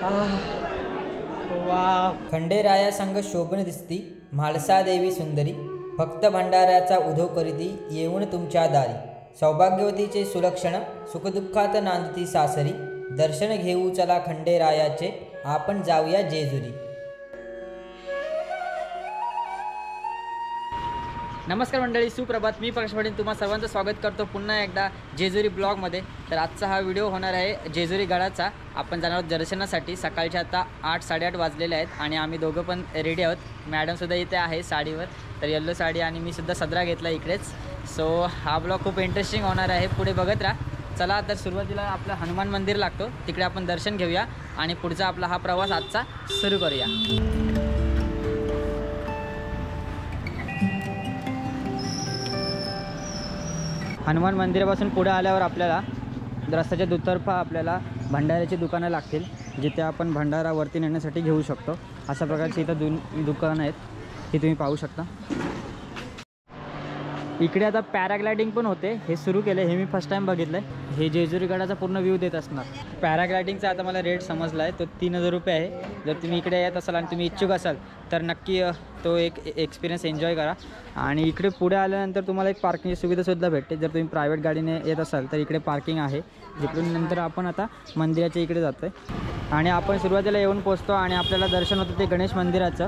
वा खंडेराया संग शोभन दिसती म्हाळसा देवी सुंदरी भक्त भंडाऱ्याचा उधो करीती येऊन तुमच्या दारी सौभाग्यवतीचे सुलक्षण सुखदुःखात नांदती सासरी दर्शन घेऊ चला खंडेरायाचे आपण जाऊया जेजुरी. नमस्कार मंडळी, सुप्रभात. मी प्रकाश पाटील तुम्हा सर्वांचं स्वागत करतो पुन्हा एकदा जेजुरी ब्लॉगमध्ये. तर आजचा हा व्हिडिओ होणार आहे जेजुरी गडाचा. आपण जाणार आहोत दर्शनासाठी. सकाळचे आता 8-8:30 वाजलेले आहेत आणि आम्ही दोघं पण रेडी आहोत. मॅडमसुद्धा इथे आहे साडीवर, तर येल्लो साडी आणि मी सुद्धा सदरा घेतला इकडेच. सो हा ब्लॉग खूप इंटरेस्टिंग होणार आहे, पुढे बघत राहा. चला तर सुरुवातीला आपलं हनुमान मंदिर लागतो, तिकडे आपण दर्शन घेऊया आणि पुढचा आपला हा प्रवास आजचा सुरू करूया. हनुमान मंदिरापासून पुढे आल्यावर आपल्याला रस्त्याच्या दुतर्फा आपल्याला भंडाऱ्याची दुकानं लागतील, जिथे आपण भंडारा वरती नेण्यासाठी घेऊ शकतो. अशा प्रकारची इथं दुकानं आहेत, ही तुम्ही पाहू शकता. इकडे आता पॅराग्लायडिंग पण होते, हे सुरू केले, हे मी फर्स्ट टाईम बघितलं आहे. हे जेजुरी गडाचा पूर्ण व्ह्यू देत असणार. पॅराग्लायडिंगचा आता मला रेट समजला आहे, तो 3000 रुपये आहे. जर तुम्ही इकडे येत असाल आणि तुम्ही इच्छुक असाल तर नक्की तो एक एक्सपिरियन्स एन्जॉय करा. आणि इकडे पुढे आल्यानंतर तुम्हाला एक पार्किंगची सुविधासुद्धा भेटते. जर तुम्ही प्रायव्हेट गाडीने येत असाल तर इकडे पार्किंग आहे, जिकडून नंतर आपण आता मंदिराच्या इकडे जातो आहे. आणि आपण सुरुवातीला येऊन पोचतो आणि आपल्याला दर्शन होतं ते गणेश मंदिराचं.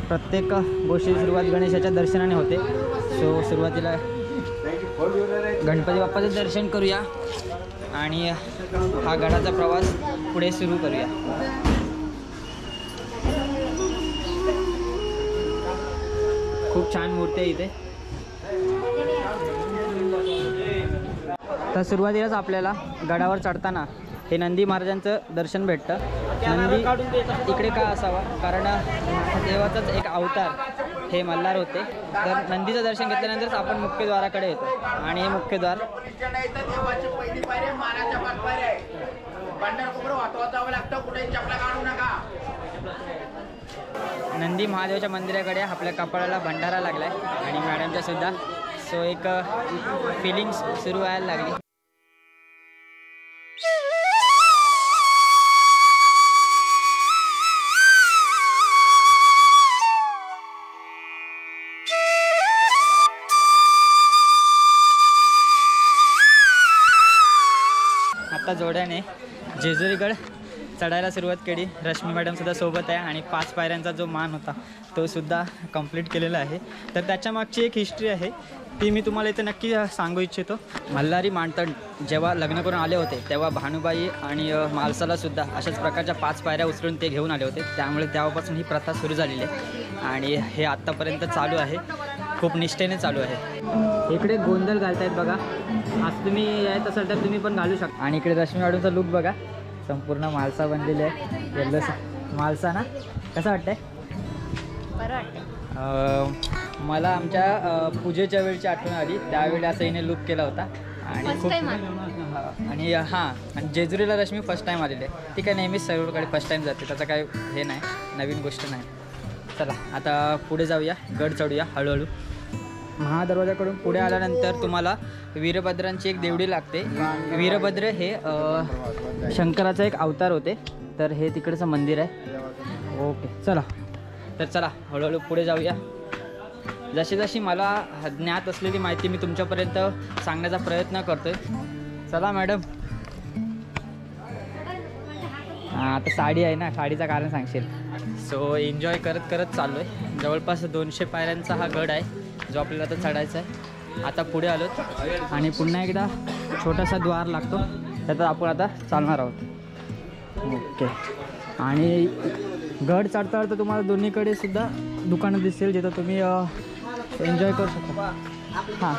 प्रत्येक गोष्टी सुरुवात गणेशाच्या दर्शनाने होते. सो सुरुवातीला गणपती बाप्पाचं दर्शन करूया आणि हा गडाचा प्रवास पुढे सुरू करूया. खूप छान मूर्ती आहे इथे. तर सुरुवातीलाच आपल्याला गडावर चढताना हे नंदी महाराजांचं दर्शन भेटतं. नंदी इकडे का असावा, कारण देवाचाच एक अवतार हे मल्हार होते. तर नंदीचं दर्शन घेतल्यानंतरच आपण मुख्यद्वाराकडे येतो. आणि हे मुख्यद्वार नंदी महादेवाच्या मंदिराकडे आपल्या कपाळाला भंडारा लागला आहे आणि मॅडमच्या सुद्धा. सो एक फिलिंग्स सुरू व्हायला लागली. आता जोड्याने जेजुरीगड चढायला सुरुवात केली. रश्मी मॅडमसुद्धा सोबत आहे आणि 5 पायऱ्यांचा जो मान होता तो सुद्धा कंप्लीट केलेला आहे. तर त्याच्यामागची एक हिस्ट्री आहे, ती मी तुम्हाला इथे नक्की सांगू इच्छितो. मल्हारी मानतंड जेव्हा लग्न करून आले होते तेव्हा भानुबाई आणि मालसालासुद्धा अशाच प्रकारच्या 5 पायऱ्या उचलून ते घेऊन आले होते. त्यामुळे तेव्हापासून ही प्रथा सुरू झालेली आहे आणि हे आत्तापर्यंत चालू आहे, खूप निष्ठेने चालू आहे. इकडे गोंधळ घालतायत बघा. आज तुम्ही येत असाल तर तुम्ही पण घालू शकता. आणि इकडे रश्मी मॅडमचा लुक बघा, संपूर्ण मालसा बनलेली आहे. येल्लो मालसा ना, कसं वाटतंय? बरं वाटतं. मला आमच्या पूजेच्या वेळची आठवण आली, त्यावेळी असं हिने लुक केला होता. आणि खूप आणि हां, आणि जेजुरीला रश्मी फर्स्ट टाईम आलेली आहे. ती काय नेहमीच सर्वकडे फर्स्ट टाईम जाते, त्याचं काय हे नाही, नवीन गोष्ट नाही. चला आता पुढे जाऊया, गड चढूया हळूहळू. महादरवाजाकडून पुढे आल्यानंतर तुम्हाला वीरभद्रांची एक देवडी लागते. वीरभद्र हे शंकराचा एक अवतार होते. तर हे तिकडचं मंदिर आहे. ओके चला, तर चला हळूहळू पुढे जाऊया. जशी जशी मला ज्ञात असलेली माहिती मी तुमच्यापर्यंत सांगण्याचा प्रयत्न करतोय. चला मॅडम. आता साडी आहे ना, साडीचं कारण सांगशील. सो एन्जॉय करत करत चाललो आहे. जवळपास 200 पायऱ्यांचा हा गड आहे जो आपल्याला आता चढायचा आहे. आता पुढे आलो आणि पुन्हा एकदा छोटासा द्वार लागतो, त्यात आपण आता चालणार आहोत. ओके. आणि गड चढता चढता तुम्हाला दोन्हीकडे सुद्धा दुकानं दिसतील, जिथं तुम्ही एन्जॉय करू शकता. हां,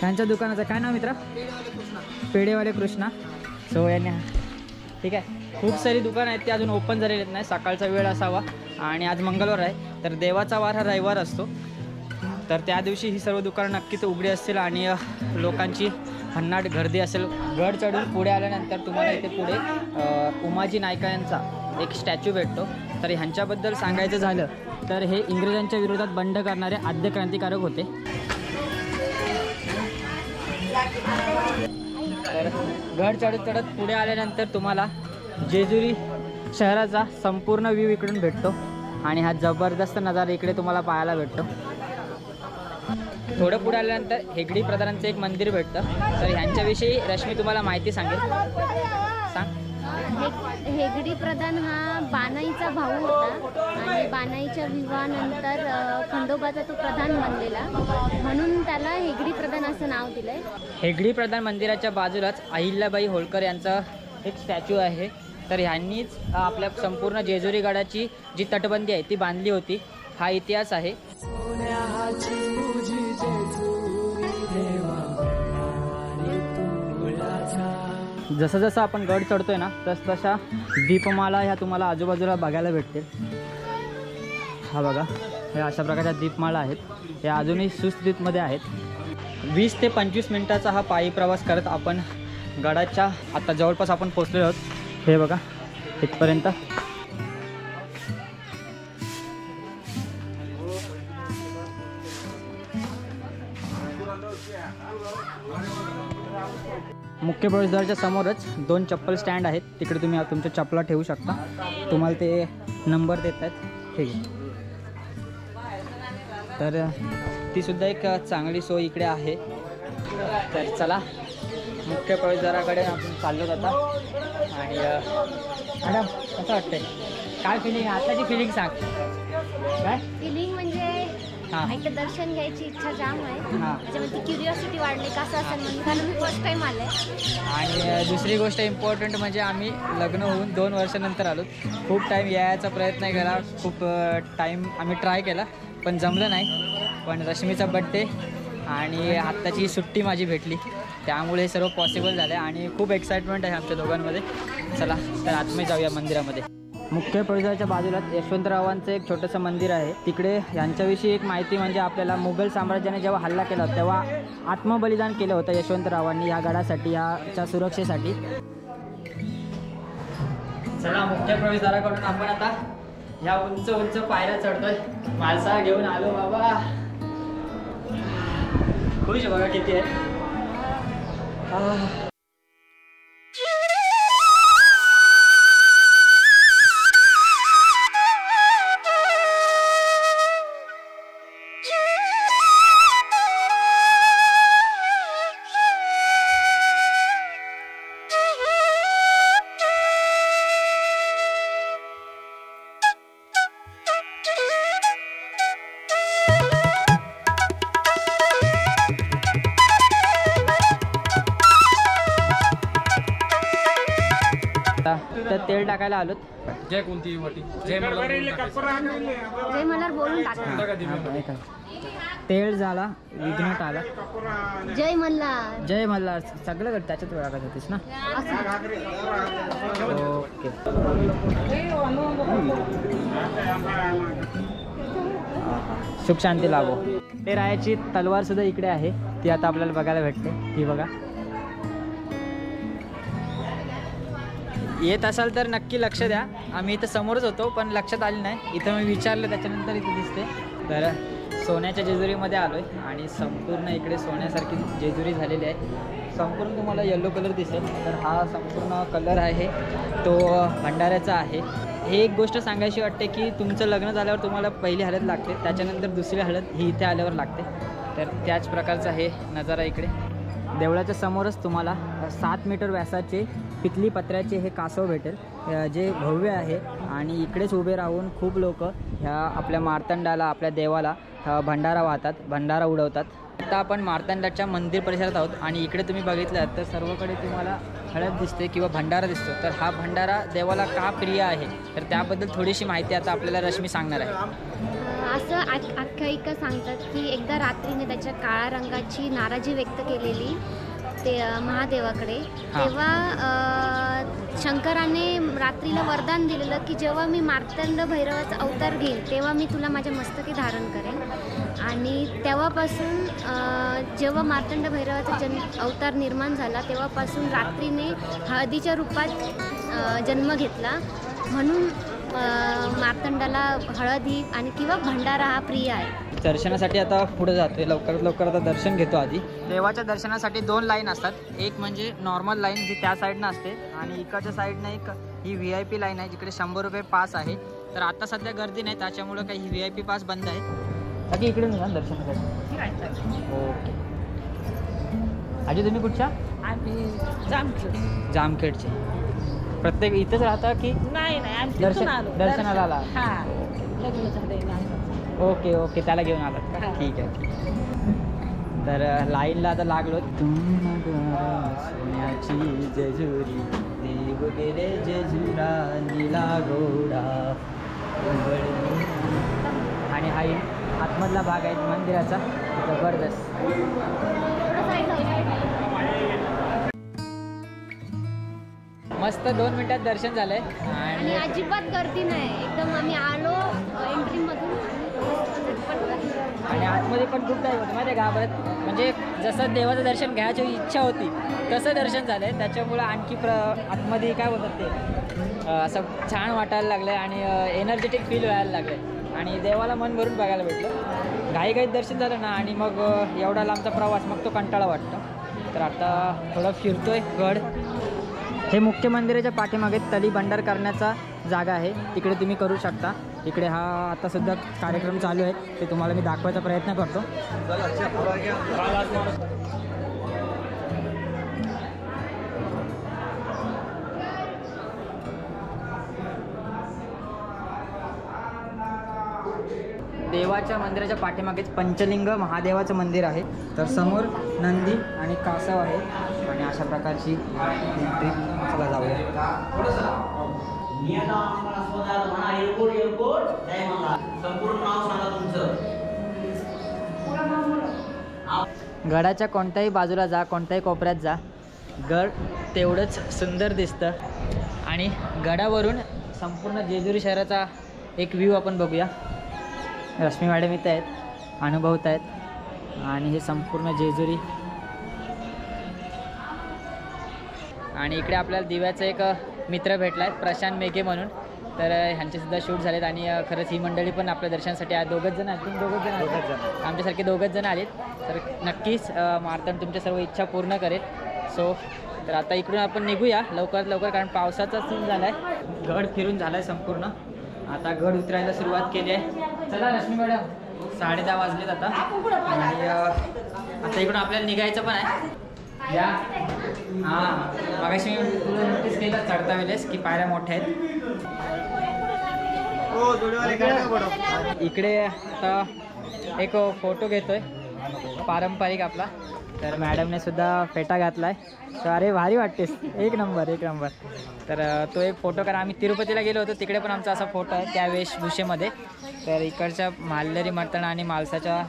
त्यांच्या दुकानाचं काय नाव मित्रा? पेढेवाले कृष्णा. सो याने ठीक आहे, खूप सारी दुकानं आहेत, ती अजून ओपन झालेली नाही. सकाळचा वेळ असावा आणि आज मंगळवार आहे, तर देवाचा वार हा रविवार असतो. तर त्या दिवशी ही सर्व दुकानं नक्कीच उघडी असतील आणि लोकांची भन्नाट गर्दी असेल. गड चढून पुढे आल्यानंतर तुम्हाला इथे पुढे उमाजी नायका यांचा एक स्टॅच्यू भेटतो. तर ह्यांच्याबद्दल सांगायचं झालं तर हे इंग्रजांच्या विरोधात बंड करणारे आद्य क्रांतिकारक होते. तर गड चढत चढत पुढे आल्यानंतर तुम्हाला जेजुरी शहराचा संपूर्ण व्ह्यू इकडून भेटतो आणि हा जबरदस्त नजारा इकडे तुम्हाला पाहायला भेटतो. थोडं पुढे आल्यानंतर हेगडी प्रधानांचं एक मंदिर भेटतं. तर ह्यांच्याविषयी रश्मी तुम्हाला माहिती सांगेल. सांग. हेगडी प्रधान हा बानाईचा भाऊ होता आणि बानाईच्या विवाहानंतर खंडोबाचा तो प्रधान बनलेला, म्हणून त्याला हेगडी प्रधान असं नाव दिलंय. हेगडी प्रधान मंदिराच्या बाजूलाच अहिल्याबाई होळकर यांचा एक स्टॅच्यू आहे. तर ह्यांनीच आपल्या संपूर्ण जेजुरी गडाची जी तटबंदी आहे ती बांधली होती. हा इतिहास आहे. जसं जसं आपण गड चढतोय ना तस तशा दीपमाला ह्या तुम्हाला आजूबाजूला बघायला भेटतील. हा बघा, हे अशा प्रकारच्या दीपमाला आहेत. हे अजूनही सुस्थितीमध्ये आहेत. 20 ते 25 मिनिटाचा हा पायी प्रवास करत आपण गडाच्या आता जवळपास आपण पोचलेलो आहोत. हे बघा इथपर्यंत. मुख्य प्रवेशद्वाराच्या समोरच 2 चप्पल स्टँड आहेत. तिकडे तुम्ही तुमच्या चप्पला ठेवू शकता. तुम्हाला ते नंबर देत आहेत. ठीक आहे. तर ती सुद्धा एक चांगली सोय इकडे आहे. तर चला मुख्य प्रवेशद्वाराकडे आपण चाललो आता. आणि मॅडम कसं वाटतंय, काय फिलिंग, आताची फिलिंग सांग. काय फिलिंग म्हणजे एकदा दर्शन घ्यायची इच्छा जाम आहे. त्याच्यामध्ये क्युरिओसिटी वाढली कसं असेल म्हणून, कारण मी फर्स्ट टाईम आले. आणि दुसरी गोष्ट इम्पॉर्टंट म्हणजे आम्ही लग्न होऊन 2 वर्षानंतर आलो. खूप टाईम यायचा प्रयत्न केला, खूप टाईम आम्ही ट्राय केला पण जमलं नाही. पण रश्मीचा बड्डे आणि आत्ताची सुट्टी माझी भेटली, त्यामुळे सर्व पॉसिबल झालं आणि खूप एक्साइटमेंट आहे आमच्या दोघांमध्ये. चला तर आतमध्ये जाऊया मंदिरामध्ये. मुख्य प्रवेशद्वाराच्या बाजूलाच यशवंतरावांचं एक छोटंसं मंदिर आहे. तिकडे यांच्याविषयी एक माहिती म्हणजे आपल्याला मुघल साम्राज्याने जेव्हा हल्ला केला तेव्हा आत्मबलिदान केलं होतं यशवंतरावांनी ह्या गडासाठी, ह्याच्या सुरक्षेसाठी. चला मुख्य प्रवेशद्वाराकडून आपण आता ह्या उंच उंच पायऱ्या चढतोय. मालसा घेऊन आलो बाबा. खुश बघा किती आहे. तर तेल टाकायला आलोत. जय कोणती वाटी? जय मल्हार बोलून टाका. तेल झाला, विघ्नट आला. जय मल्हार. जय मल्हार सगळं कर त्याच्यात वेळा करत होतीस ना. ओके. सुख शांती लाभो. ते रायाची तलवार सुद्धा इकडे आहे, ती आता आपल्याला बघायला भेटते. ही बघा. येत असाल तर नक्की लक्ष द्या. आम्ही इथं समोरच होतो पण लक्षात आली नाही. इथं मी विचारलं त्याच्यानंतर इथे दिसते. तर सोन्याच्या जेजुरीमध्ये आलो आहे आणि संपूर्ण इकडे सोन्यासारखी जेजुरी झालेली आहे. संपूर्ण तुम्हाला येलो कलर दिसेल. तर हा संपूर्ण कलर आहे तो भंडाऱ्याचा आहे. हे एक गोष्ट सांगायची वाटते की तुमचं लग्न झाल्यावर तुम्हाला पहिली हळद लागते, त्याच्यानंतर दुसरी हळद ही इथे आल्यावर लागते. तर त्याच प्रकारचा हे नजारा इकडे. देवळाच्या समोरच तुम्हाला 7 मीटर व्यासाचे पितली पत्र्याचे हे कासव भेटेल, जे भव्य आहे. आणि इकडेच उभे राहून खूप लोक ह्या आपल्या मार्तंडाला, आपल्या देवाला भंडारा वाहतात, भंडारा उडवतात. आता आपण मार्तंडाच्या मंदिर परिसरात आहोत आणि इकडे तुम्ही बघितलं तर सर्वकडे तुम्हाला हळद दिसते किंवा भंडारा दिसतो. तर हा भंडारा देवाला का प्रिय आहे तर त्याबद्दल थोडीशी माहिती आता आपल्याला रश्मी सांगणार आहे. असं आख्यायिका सांगतात की एकदा रात्रीने त्याच्या काळ्या रंगाची नाराजी व्यक्त केलेली ते महादेवाकडे, तेव्हा शंकराने रात्रीला वरदान दिलेलं की जेव्हा मी मार्तंड भैरवाचा अवतार घेईन तेव्हा मी तुला माझ्या मस्तकी धारण करेन. आणि तेव्हापासून जेव्हा मार्तंड भैरवाचा अवतार निर्माण झाला तेव्हापासून रात्रीने हळदीच्या रूपात जन्म घेतला. म्हणून मार्तंडाला हळद ही आणि किंवा भंडारा हा प्रिय आहे. दर्शनासाठी आता पुढे जातोय. लवकरात लवकर आता दर्शन घेतो. आधी देवाच्या दर्शनासाठी 2 लाईन असतात. एक म्हणजे नॉर्मल लाईन जी त्या साईडनं असते आणि इकडच्या साईडनं एक ही VIP लाईन आहे जिकडे 100 रुपये पास आहे. तर आता सध्या गर्दी नाही त्याच्यामुळं काही ही VIP पास बंद आहे. बाकी इकडे निघा दर्शनासाठी. ओके. आजी तुम्ही कुठच्या? आम्ही जामखेड. जामखेडचे. प्रत्येक इथंच राहता की नाही आम्ही तिथून आलो. दर्शनाला आला? हा, लग्न झालंय ना. ओके ओके, त्याला घेऊन आलात का? हा. ठीक आहे. तर लाईनला आता लागलो. सोन्याची जेजुरी देव गेले जेजुरा नीला घोडा. आणि हा आतमधला भाग आहे मंदिराचा, जबरदस्त. मस्त 2 मिनिटात दर्शन झालंय. आणि अजिबात गर्दी नाही, एकदम आम्ही आलो एंट्रीमधून आणि आतमध्ये पण खूप काही होतं माहिती आहे घाबरत. म्हणजे जसं देवाचं दर्शन घ्यायची इच्छा होती तसं दर्शन झालं आहे. त्याच्यामुळं आणखी आतमध्ये काय बोलतात ते असं छान वाटायला लागलं आहे आणि एनर्जेटिक फील व्हायला लागलं आहे आणि देवाला मन भरून बघायला भेटलं. घाईघाईत दर्शन झालं ना आणि मग एवढा लांबचा प्रवास मग तो कंटाळा वाटतो. तर आता थोडं फिरतोय गड. हे मुख्य मंदिराच्या पाठीमागे तली भंडार करण्याचा जागा आहे, तिकडे तुम्ही करू शकता. इकडे हा आता सुद्धा कार्यक्रम चालू आहे, ते तुम्हाला मी दाखवायचा प्रयत्न करतो. देवाच्या मंदिराच्या पाठीमागेच पंचलिंग महादेवाचं मंदिर आहे. तर समोर नंदी आणि कासव आहे आणि अशा प्रकारची ट्रिप. चला जाऊया. गडाच्या कोणत्याही बाजूला जा, कोणत्याही कोपऱ्यात जा, गड तेवढंच सुंदर दिसतं. आणि गडावरून संपूर्ण जेजुरी शहराचा एक व्ह्यू आपण बघूया. रश्मी मॅडम इथं आहेत, अनुभवत आहेत आणि हे संपूर्ण जेजुरी. आणि इकडे आपल्याला दिव्याचा एक मित्र भेटला आहे, प्रशांत मेघे म्हणून. तर ह्यांचेसुद्धा शूट झालेत आणि खरंच ही मंडळी पण आपल्या दर्शनासाठी आज दोघंच जण आमच्यासारखे दोघंच जण आलेत. तर नक्कीच मार्तंड तुमच्या सर्व इच्छा पूर्ण करेल. सो तर आता इकडून आपण निघूया लवकरात लवकर, कारण पावसाचा सीन झाला आहे. गड फिरून झाला आहे संपूर्ण. आता गड उतरायला सुरुवात केली आहे. चला रश्मी मॅडम, 10:30 वाजलेत आता आणि आता इकडून आपल्याला निघायचं पण आहे. या हां, मगाशी मी तुला नोटीस केलं चढता वेळेस की पायऱ्या मोठ्या आहेत. इकडे आता एक फोटो घेतोय पारंपरिक आपला. तर मॅडमने सुद्धा फेटा घातला आहे. तर अरे भारी वाटतेस, एक नंबर. तर तो एक फोटो करा. आम्ही तिरुपतीला गेलो होतो, तिकडे पण आमचा असा फोटो आहे त्या वेशभूषेमध्ये. तर इकडच्या मालदरी मर्तन आणि मालसाच्या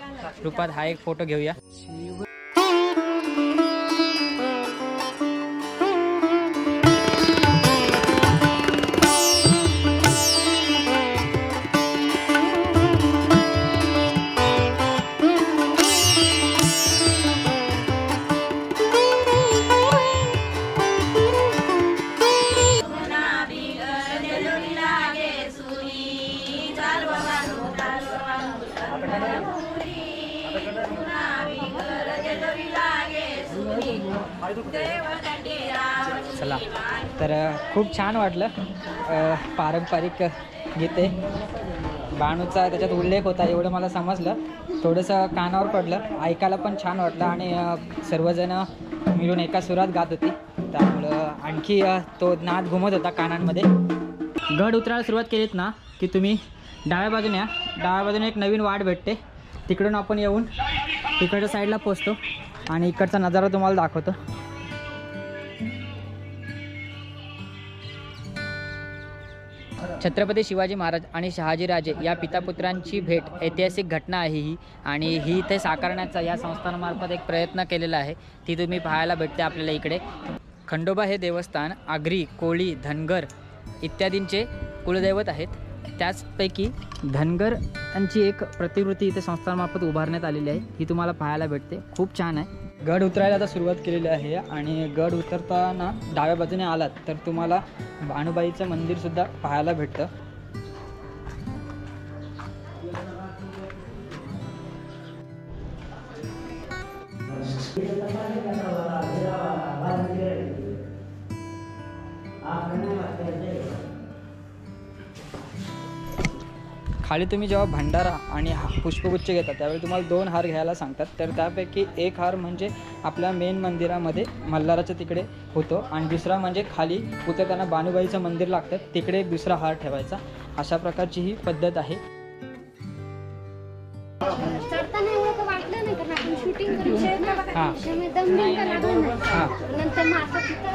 रूपात हा एक फोटो घेऊया. चला, तर खूप छान वाटलं. पारंपरिक गीते बाणूचा त्याच्यात उल्लेख होता एवढं मला समजलं. थोडंसं कानावर पडलं, ऐकायला पण छान वाटलं आणि सर्वजण मिळून एका सुरात गात होती. त्यामुळं आणखी तो नाद घुमत होता कानांमध्ये. गड उतरायला सुरुवात केलीत ना की तुम्ही डाव्या बाजूने या. डाव्या बाजूने एक नवीन वाट भेटते, तिकडून आपण येऊन इकडच्या साईडला पोचतो आणि इकडचा नजारा तुम्हाला दाखवतो. छत्रपती शिवाजी महाराज आणि शहाजीराजे या पितापुत्रांची भेट ऐतिहासिक घटना आहे ही. आणि ही इथे साकारण्याचा या संस्थानामार्फत एक प्रयत्न केलेला आहे, ती तुम्ही पाहायला भेटते आपल्याला इकडे. खंडोबा हे देवस्थान आगरी, कोळी, धनगर इत्यादींचे कुलदैवत आहेत. त्याचपैकी धनगरांची एक प्रतिकृती इथे संस्थानामार्फत उभारण्यात आलेली आहे, ही तुम्हाला पाहायला भेटते. खूप छान आहे. गड उतरायला आता सुरुवात केलेली आहे आणि गड उतरताना डाव्या बाजूने आलात तर तुम्हाला भानुबाईचं मंदिरसुद्धा पाहायला भेटतं. खाली तुम्ही जेव्हा भंडारा आणि पुष्पगुच्छ घेता त्यावेळी तुम्हाला 2 हार घ्यायला सांगतात. तर त्यापैकी एक हार म्हणजे आपल्या मेन मंदिरामध्ये मल्हाराच्या तिकडे होतो आणि दुसरा म्हणजे खाली उतरताना बानुबाईचं मंदिर लागतं तिकडे एक दुसरा हार ठेवायचा. अशा प्रकारची ही पद्धत आहे. चढताना एवढं तर वाटलं नाही कारण आपण शूटिंग करू हां. दम बिम लागलं नाही. हां. नंतर मग असं तिथं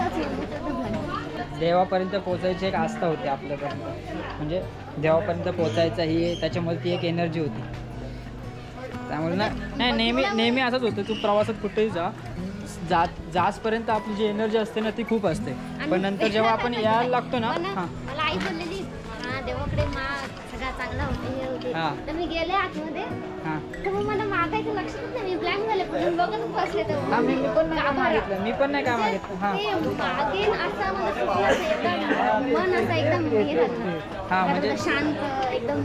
देवापर्यंत पोचायची एक आस्था होती आपल्यापर्यंत, म्हणजे देवापर्यंत पोचायचं ही त्याच्यामध्ये ती एक एनर्जी होती. त्यामुळे ना नाही नेहमी असंच होतं. तू प्रवासात कुठेही जासपर्यंत आपली जी एनर्जी असते ना ती खूप असते, पण नंतर जेव्हा आपण यायला लागतो ना हां मला आई बोललेली देवाकडे सगळा चांगला होते हे होते. तर मी गेले आतमध्ये हां तर मग मला मागायचं लक्षात नाही. मी ब्लँक झाले पण बघत बसले तर हां मी पण नाही काय मागितलं हां ते मागेन असं मला असं एकदम मन असं एकदम हे झालं. हां म्हणजे शांत एकदम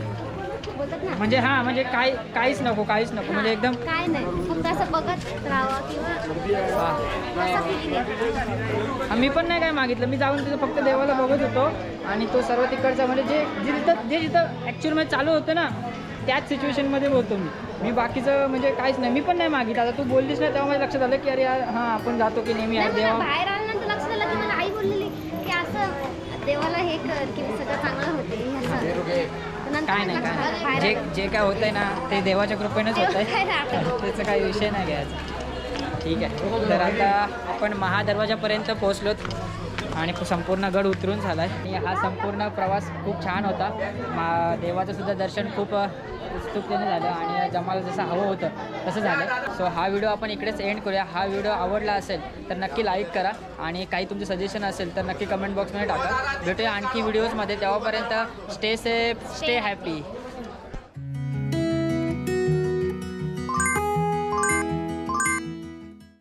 बोलतात ना म्हणजे हां म्हणजे काहीच नको म्हणजे एकदम काय नाही फक्त असं बघत राहावं किंवा असं feeling येतं. मी पण नाही काय मागितलं. मी जाऊन तिथं फक्त देवाला बघत होतो आणि तो सर्व तिकडचा म्हणजे जे जिथं ॲक्च्युअलमध्ये चालू होतं ना त्याच सिच्युएशनमध्ये होतो मी बाकीचं म्हणजे काहीच नाही. मी पण नाही मागितलं. आता तू बोललीस ना तेव्हा माझ्या लक्षात आलं की अरे यार हां आपण जातो की नेहमी नाही, मला देवा बाहेर आल्यानंतर लक्षात आलं की मला आई बोललेली की असं देवाला हे कर की सगळं चांगलं होते. काय नाही जे काय होतंय ना ते देवाच्या कृपेनंच होत आहे. त्याचा काही विषय नाही घ्यायचा. ठीक आहे. तर आता आपण महादरवाजापर्यंत पोहोचलोत आणि संपूर्ण गड उतरून झाला आहे आणि हा संपूर्ण प्रवास खूप छान होता. देवाचं सुद्धा दर्शन खूप उत्सुकतेने झालं आणि जमाला जसं हवं होतं तसं झालं. सो हा व्हिडिओ आपण इकडेच एंड करूया. हा व्हिडिओ आवडला असेल तर नक्की लाईक करा आणि काही तुमचं सजेशन असेल तर नक्की कमेंट बॉक्समध्ये टाका. भेटूया आणखी व्हिडिओजमध्ये. तेव्हापर्यंत स्टे सेफ, स्टे हॅपी.